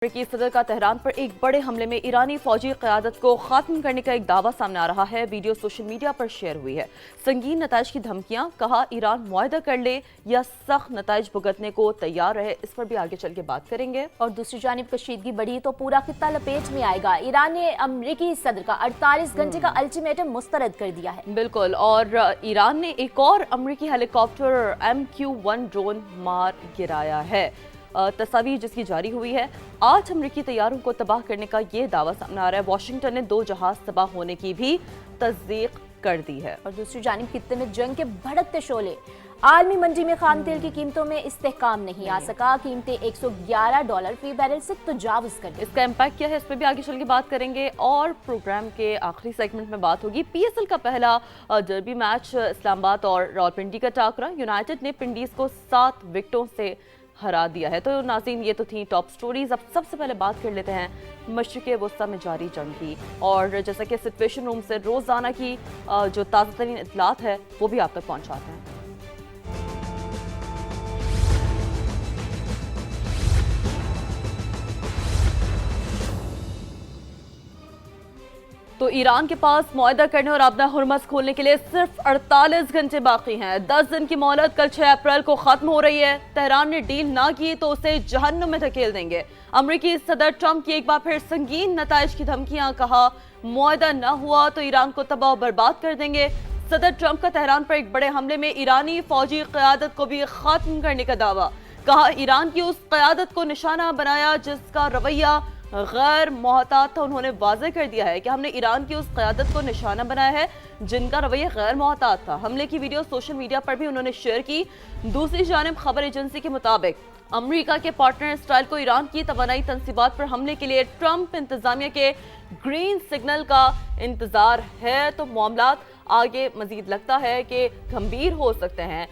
अमेरिकी सदर का तेहरान पर एक बड़े हमले में ईरानी फौजी क़यादत को ख़त्म करने का एक दावा सामने आ रहा है। वीडियो सोशल मीडिया पर शेयर हुई है। संगीन नताइज की धमकियां, कहा ईरान मुआहदा कर ले या सख्त नताइज भुगतने को तैयार रहे। इस पर भी आगे चल के बात करेंगे। और दूसरी जानिब कशीदगी बढ़ी तो पूरा खित्ता लपेट में आएगा। ईरान ने अमेरिकी सदर का 48 घंटे का अल्टीमेटम मुस्तरद कर दिया है। बिल्कुल, और ईरान ने एक और अमेरिकी हेलीकॉप्टर MQ-1 ड्रोन मार गिराया है। तस्वीर जिसकी जारी हुई है। आज अमेरिकी तैयारों को तबाह करने का ये दावा सामने आ रहा है। वाशिंगटन ने 2 जहाज तबाह होने की भी तस्दीक कर दी है। और दूसरी जानिब खित्ते में जंग के भड़कते शोले। आलमी मंडी में खाम तेल की कीमतों में इस्तेहकाम नहीं आ सका। कीमतें $111 फी बैरल से तजावुज कर गई। इसका इम्पैक्ट क्या है, इस पर भी आगे चल के बात करेंगे। और प्रोग्राम के आखिरी सेगमेंट में बात होगी PSL का पहला डर्बी मैच इस्लामाबाद और रावलपिंडी का टाकरा। यूनाइटेड ने पिंडीज को 7 विकेटों से हरा दिया है। तो नाज़रीन, ये तो थी टॉप स्टोरीज। अब सबसे पहले बात कर लेते हैं मशरिक़ वस्ता में जारी जंग की। और जैसा कि सिचुएशन रूम से रोज़ाना की जो ताज़ा तरीन इत्तलात है वो भी आप तक पहुँचाते हैं। तो ईरान के पास मुआहदा करने और अपना हुर्मस खोलने के लिए सिर्फ 48 घंटे बाकी हैं। 10 दिन की मोहलत कल 6 अप्रैल को खत्म हो रही है। तेहरान ने डील ना की तो उसे जहन्नुम में धकेल देंगे। अमेरिकी सदर ट्रंप की एक बार फिर संगीन नताइज की धमकियां, कहा मुआहदा न हुआ तो ईरान को तबाह बर्बाद कर देंगे। सदर ट्रंप का तेहरान पर एक बड़े हमले में ईरानी फौजी क़यादत को भी खत्म करने का दावा, कहा ईरान की उस क़यादत को निशाना बनाया जिसका रवैया गैर मोहतात था। उन्होंने वाज़ेह कर दिया है कि हमने ईरान की उस क़यादत को निशाना बनाया है जिनका रवैया गैर मोहतात था। हमले की वीडियो सोशल मीडिया पर भी उन्होंने शेयर की। दूसरी जानिब खबर एजेंसी के मुताबिक अमेरिका के पार्टनर इसराइल को ईरान की तवानाई तंसीबात पर हमले के लिए ट्रंप इंतजामिया के ग्रीन सिग्नल का इंतजार है। तो मामलात आगे मजीद लगता है कि गंभीर हो सकते हैं।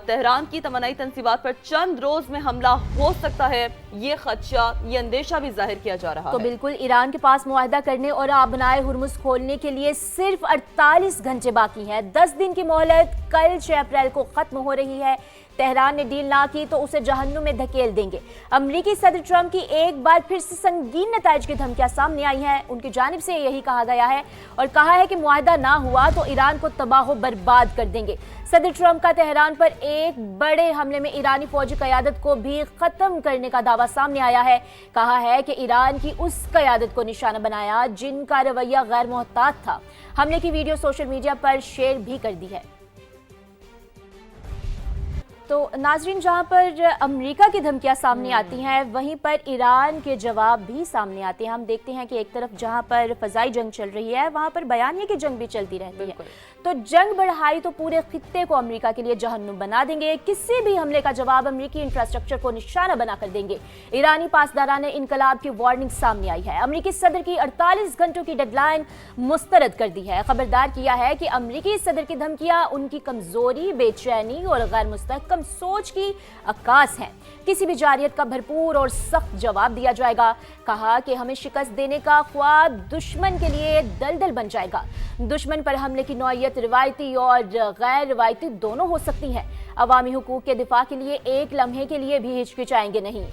तेहरान की तवानाई तंसीबात पर चंद रोज में हमला हो सकता है, ये खदशा, ये अंदेशा भी जाहिर किया जा रहा है। तो बिल्कुल ईरान के पास मुआहदा करने और आबनाए हुर्मुस खोलने के लिए सिर्फ 48 घंटे बाकी हैं। 10 दिन की मोहलत कल 6 अप्रैल को खत्म हो रही है। तेहरान ने डील ना की तो उसे जहन्नुम में धकेल देंगे। अमेरिकी सदर ट्रंप की एक बार फिर से संगीन नताइज की धमकियां सामने आई हैं। उनकी जानिब से यही कहा गया है और कहा है कि मुआहदा ना हुआ तो ईरान को तबाह बर्बाद कर देंगे। सदर ट्रंप का तेहरान पर एक बड़े हमले में ईरानी फौजी क़यादत को भी खत्म करने का दावा सामने आया है। कहा है कि ईरान की उस क़यादत को निशाना बनाया जिनका रवैया गैर मोहतात था। हमले की वीडियो सोशल मीडिया पर शेयर भी कर दी है। तो नाजरीन, जहां पर अमेरिका की धमकियां सामने आती हैं वहीं पर ईरान के जवाब भी सामने आते हैं। हम देखते हैं कि एक तरफ जहां पर फ़ज़ाई जंग चल रही है वहां पर बयानिए की जंग भी चलती रहती है। तो जंग बढ़ाई तो पूरे खित्ते को अमेरिका के लिए जहन्नुम बना देंगे। किसी भी हमले का जवाब अमेरिकी इंफ्रास्ट्रक्चर को निशाना बनाकर देंगे। ईरानी पासदाराने इनकलाब की वार्निंग सामने आई है। अमेरिकी सदर की 48 घंटों की डेडलाइन मुस्तरद कर दी है। खबरदार किया है कि अमेरिकी सदर की धमकियां उनकी कमजोरी, बेचैनी और गैर मुस्तहकम सोच की अक्कास है। किसी भी जारियत का भरपूर और सख्त जवाब दिया जाएगा। कहा कि हमें शिकस्त देने का ख्वाब दुश्मन के लिए दलदल बन जाएगा। दुश्मन पर हमले की नौइयत रिवायती और गैर रिवायती दोनों हो सकती है। अवामी हुकूक के दिफा के लिए एक लम्हे के लिए भी हिचकिचाएंगे नहीं।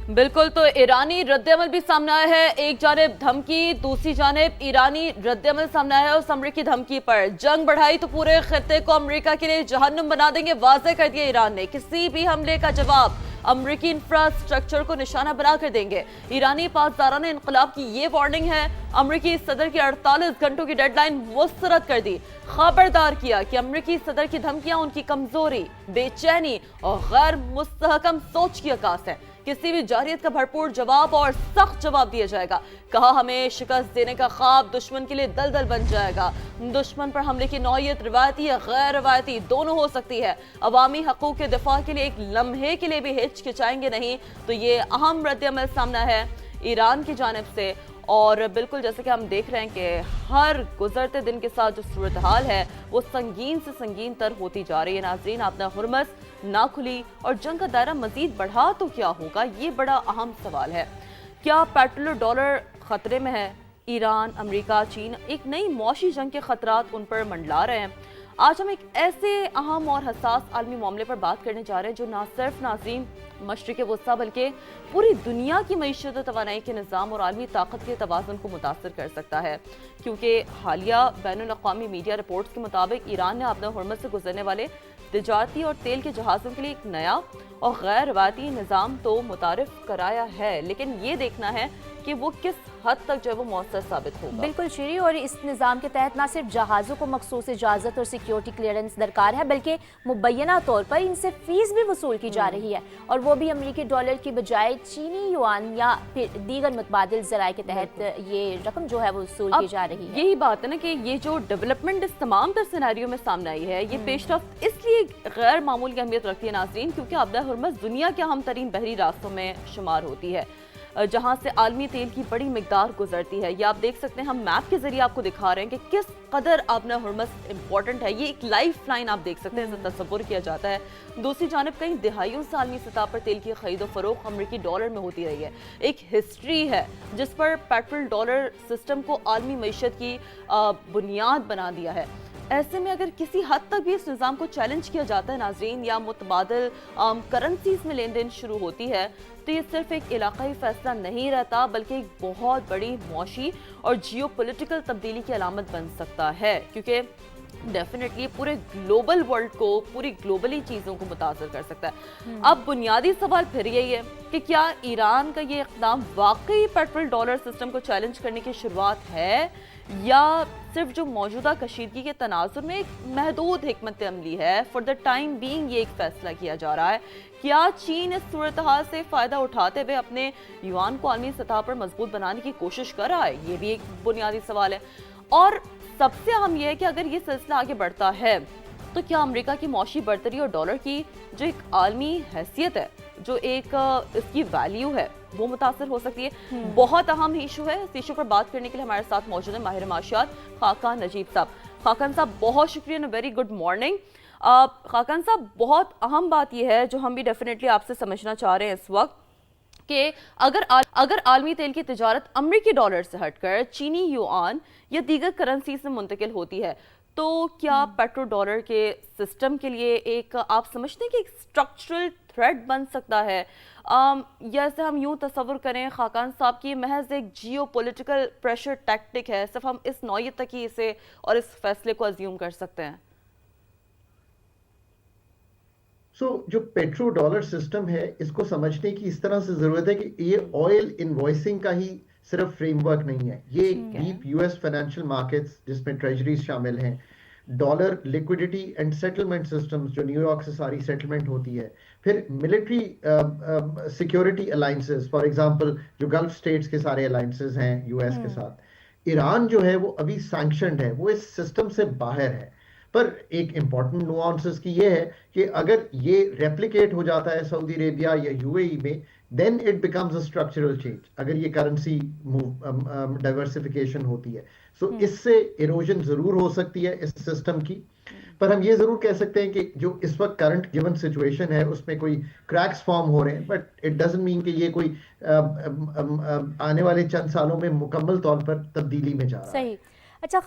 बिल्कुल, तो ईरानी रद्दअमल भी सामने आया है। एक जानिब धमकी, दूसरी जानिब ईरानी रद्दअमल सामने आया है। उस अमेरिकी धमकी पर जंग बढ़ाई तो पूरे खित्ते को अमेरिका के लिए जहन्नुम बना देंगे, वाज़ेह कर दिया ईरान ने। किसी भी हमले का जवाब अमेरिकी इंफ्रास्ट्रक्चर को निशाना बना कर देंगे। ईरानी पासदाराने इनकलाब की ये वार्निंग है। अमेरिकी सदर की 48 घंटों की डेडलाइन मुस्तरद कर दी। खबरदार किया कि अमेरिकी सदर की धमकियां उनकी कमजोरी, बेचैनी और गैर मुस्तहकम सोच की अक्कास है। किसी भी जारियत का भरपूर जवाब और सख्त जवाब दिया जाएगा। कहा हमें शिकस्त देने का ख्वाब दुश्मन के लिए दलदल बन जाएगा। दुश्मन पर हमले की नौइयत रिवायती या गैर रिवायती दोनों हो सकती है। अवामी हकूक के दिफा के लिए एक लम्हे के लिए भी हिचकिचाएंगे नहीं। तो ये अहम रद्दअमल सामना है ईरान की जानिब से। और बिल्कुल जैसे कि हम देख रहे हैं कि हर गुजरते दिन के साथ जो सूरत हाल है वो संगीन से संगीन तर होती जा रही है। नाज़रीन, अपना हुर्मस ना खुली और जंग का दायरा मजीद बढ़ा तो क्या होगा, ये बड़ा अहम सवाल है। क्या पेट्रोल डॉलर खतरे में है? ईरान, अमेरिका, चीन एक नई मौशी जंग के खतरात उन पर मंडला रहे हैं। आज हम एक ऐसे अहम और हसास आलमी मामले पर बात करने जा रहे हैं जो ना सिर्फ नाज़रीन मशरिक़ वस्ता बल्कि पूरी दुनिया की मईशत और तवानाई के निज़ाम और आलमी ताकत के तवाज़ुन को मुतासर कर सकता है, क्योंकि हालिया बैनुल-अक़वामी मीडिया रिपोर्ट्स के मुताबिक ईरान ने अपने हुर्मत से गुजरने वाले तिजारती और तेल के जहाज़ों के लिए एक नया और गैर रवायती निज़ाम तो मुतारिफ कराया है, लेकिन ये देखना है कि वो किस हद तक जो है वो मौसर साबित होगा। बिल्कुल श्री, और इस निज़ाम के तहत ना सिर्फ जहाज़ों को मखसूस इजाज़त और सिक्योरिटी क्लियरेंस दरकार है, बल्कि मुबैना तौर पर इनसे फ़ीस भी वसूल की जा रही है, और वो भी अमरीकी डॉलर की बजाय चीनी युआन या फिर दीगर मुतबादिल ज़राए के तहत ये रकम जो है वो वसूल की जा रही है। यही बात है ना कि ये जो डेवलपमेंट इस तमाम तर सिनेरियो में सामने आई है, ये पेशरफ्त इसलिए गैर मामूली अहमियत रखती है नाज़रीन, क्योंकि आबदा हुर्मस दुनिया के अहम तरीन बहरी रास्तों में शुमार होती है, जहां से आलमी तेल की बड़ी मिकदार गुजरती है। ये आप देख सकते हैं, हम मैप के जरिए आपको दिखा रहे हैं कि किस कदर आबदा हुर्मस इंपॉर्टेंट है। ये एक लाइफ लाइन आप देख सकते हैं, इसे तस्वुर किया जाता है। दूसरी जानब कई दिहाइयों से आलमी सतह पर तेल की खरीदो फरोख्त अमरीकी डॉलर में होती रही है। एक हिस्ट्री है जिस पर पेट्रोल डॉलर सिस्टम को आलमी मईशत की बुनियाद बना दिया है। ऐसे में अगर किसी हद तक भी इस निज़ाम को चैलेंज किया जाता है नाज़रीन, या मुतबादिल करेंसीज में लेन देन शुरू होती है, तो ये सिर्फ एक इलाकाई फैसला नहीं रहता, बल्कि एक बहुत बड़ी मौशी और जियोपॉलिटिकल तब्दीली की अलामत बन सकता है, क्योंकि डेफिनेटली पूरे ग्लोबल वर्ल्ड को, पूरी ग्लोबली चीज़ों को मुतासर कर सकता है। अब बुनियादी सवाल फिर यही है कि क्या ईरान का ये इक़दाम वाकई पेट्रोल डॉलर सिस्टम को चैलेंज करने की शुरुआत है, या सिर्फ जो मौजूदा कशीदगी के तनाजुर में एक महदूद हिकमत अमली है। फॉर द टाइम बीइंग ये एक फैसला किया जा रहा है। क्या चीन इस सूरत हाल से फ़ायदा उठाते हुए अपने युआन को आलमी सतह पर मजबूत बनाने की कोशिश कर रहा है? ये भी एक बुनियादी सवाल है। और सबसे अहम यह है कि अगर ये सिलसिला आगे बढ़ता है तो क्या अमेरिका की मौशी बरतरी और डॉलर की जो एक आलमी हैसियत है, जो एक इसकी वैल्यू है, वो मुतासर हो सकती है। बहुत अहम इशू है। इस इशू पर बात करने के लिए हमारे साथ मौजूद है माहिर माशियात खाकान नजीब साहब। खाकान साहब बहुत शुक्रिया, वेरी गुड मॉर्निंग। खाकान साहब, बहुत अहम बात यह है जो हम भी डेफिनेटली आपसे समझना चाह रहे हैं इस वक्त, कि अगर आलमी तेल की तिजारत अमरीकी डॉलर से हटकर चीनी युआन या दीगर करेंसी से मुंतकिल होती है, तो क्या पेट्रो डॉलर के सिस्टम के लिए एक, आप समझते हैं कि एक स्ट्रक्चरल थ्रेट बन सकता है, या ऐसे हम यूं तस्वुर करें खाकान साहब की महज एक जियोपॉलिटिकल प्रेशर टैक्टिक है, सिर्फ हम इस नौयत तक ही इसे और इस फैसले को अज्यूम कर सकते हैं? जो पेट्रो डॉलर सिस्टम है, इसको समझने की इस तरह से जरूरत है कि ये ऑयल इनवॉइसिंग का ही सिर्फ फ्रेमवर्क नहीं है, ये एक डीप यूएस फाइनेंशियल मार्केट्स जिसमें ट्रेजरीज शामिल हैं, dollar liquidity and settlement systems जो न्यूयॉर्क से सारी सेटलमेंट होती है, फिर military security alliances, for example जो गल्फ स्टेट्स के सारे अलायंसेस हैं यूएस के साथ। ईरान जो है वो अभी सैंक्शनड है, वो इस सिस्टम से बाहर है। पर एक इंपॉर्टेंट नुआंसेस की ये है कि अगर ये रेप्लिकेट हो जाता है सऊदी अरेबिया या यूएई में, then it becomes a structural change, अगर ये करेंसी डाइवर्सिफिकेशन होती है। सो इससे इरोजन जरूर हो सकती है इस सिस्टम की, पर हम ये जरूर कह सकते हैं कि जो इस वक्त करंट गिवन सिचुएशन है उसमें कोई क्रैक्स फॉर्म हो रहे हैं, बट इट डजंट मीन कि ये कोई आने वाले चंद सालों में मुकम्मल तौर पर तब्दीली में जा रहा है। सही। अच्छा